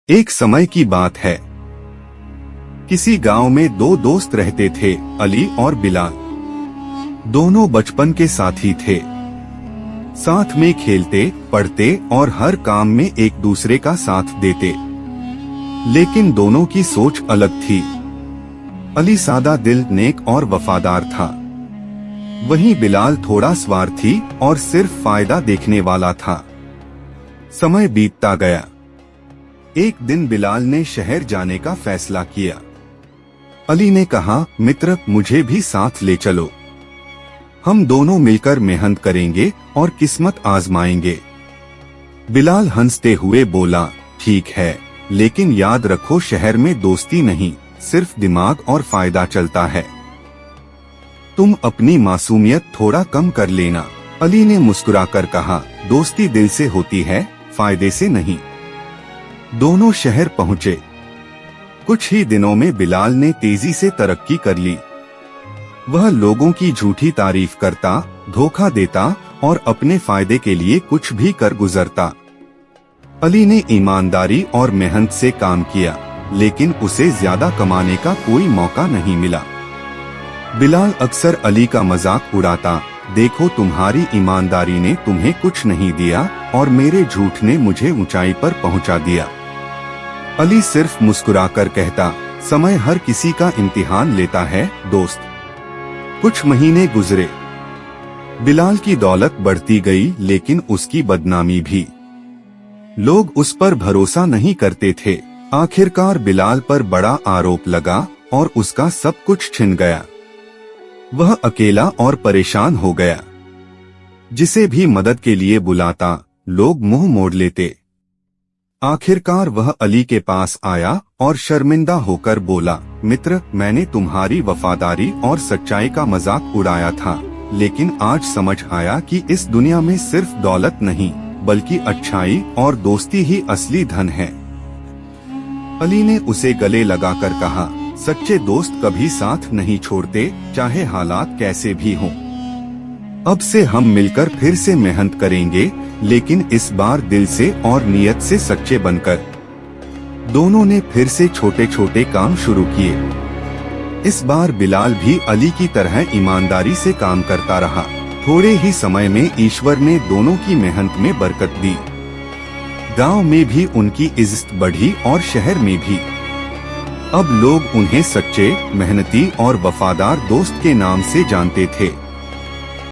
एक समय की बात है। किसी गांव में दो दोस्त रहते थे, अली और बिलाल। दोनों बचपन के साथी थे। साथ में खेलते, पढ़ते और हर काम में एक दूसरे का साथ देते। लेकिन दोनों की सोच अलग थी। अली सादा दिल, नेक और वफादार था। वहीं बिलाल थोड़ा स्वार्थी और सिर्फ फायदा देखने वाला था। समय बीतता गया। एक दिन बिलाल ने शहर जाने का फैसला किया। अली ने कहा, मित्र, मुझे भी साथ ले चलो। हम दोनों मिलकर मेहनत करेंगे और किस्मत आजमाएंगे। बिलाल हंसते हुए बोला, ठीक है, लेकिन याद रखो, शहर में दोस्ती नहीं, सिर्फ दिमाग और फायदा चलता है। तुम अपनी मासूमियत थोड़ा कम कर लेना। अली ने मुस्कुराकर कहा, दोस्ती दिल से होती है, फायदे से नहीं। दोनों शहर पहुंचे। कुछ ही दिनों में बिलाल ने तेजी से तरक्की कर ली। वह लोगों की झूठी तारीफ करता, धोखा देता और अपने फायदे के लिए कुछ भी कर गुजरता। अली ने ईमानदारी और मेहनत से काम किया, लेकिन उसे ज्यादा कमाने का कोई मौका नहीं मिला। बिलाल अक्सर अली का मजाक उड़ाता, देखो, तुम्हारी ईमानदारी ने तुम्हें कुछ नहीं दिया और मेरे झूठ ने मुझे ऊंचाई पर पहुंचा दिया। अली सिर्फ मुस्कुराकर कहता, समय हर किसी का इम्तिहान लेता है दोस्त। कुछ महीने गुजरे। बिलाल की दौलत बढ़ती गई, लेकिन उसकी बदनामी भी। लोग उस पर भरोसा नहीं करते थे। आखिरकार बिलाल पर बड़ा आरोप लगा और उसका सब कुछ छिन गया। वह अकेला और परेशान हो गया। जिसे भी मदद के लिए बुलाता, लोग मुंह मोड़ लेते। आखिरकार वह अली के पास आया और शर्मिंदा होकर बोला, मित्र, मैंने तुम्हारी वफादारी और सच्चाई का मजाक उड़ाया था, लेकिन आज समझ आया कि इस दुनिया में सिर्फ दौलत नहीं, बल्कि अच्छाई और दोस्ती ही असली धन है। अली ने उसे गले लगाकर कहा, सच्चे दोस्त कभी साथ नहीं छोड़ते, चाहे हालात कैसे भी हों। अब से हम मिलकर फिर से मेहनत करेंगे, लेकिन इस बार दिल से और नियत से सच्चे बनकर। दोनों ने फिर से छोटे छोटे काम शुरू किए। इस बार बिलाल भी अली की तरह ईमानदारी से काम करता रहा। थोड़े ही समय में ईश्वर ने दोनों की मेहनत में बरकत दी। गांव में भी उनकी इज्जत बढ़ी और शहर में भी। अब लोग उन्हें सच्चे, मेहनती और वफादार दोस्त के नाम से जानते थे।